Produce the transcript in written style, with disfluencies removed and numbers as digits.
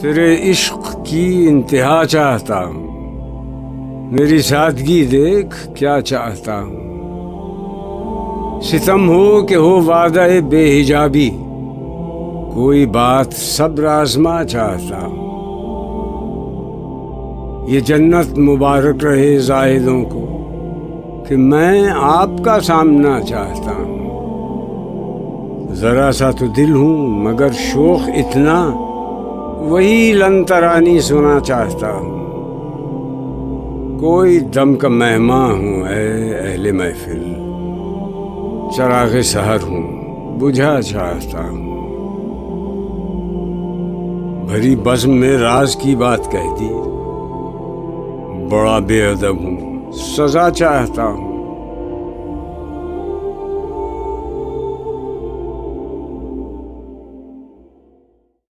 تیرے عشق کی انتہا چاہتا ہوں، میری سادگی دیکھ کیا چاہتا ہوں۔ ستم ہو کہ ہو وعدہ بے حجابی، کوئی بات صبر آزما چاہتا ہوں۔ یہ جنت مبارک رہے زاہدوں کو کہ میں آپ کا سامنا چاہتا ہوں۔ ذرا سا تو دل ہوں مگر شوق اتنا، وہی لن ترانی سنا چاہتا ہوں۔ کوئی دم کا مہماں ہوں اے اہل محفل، چراغ سحر ہوں بجھا چاہتا ہوں۔ بھری بزم میں راز کی بات کہہ دی، بڑا بے ادب ہوں سزا چاہتا ہوں۔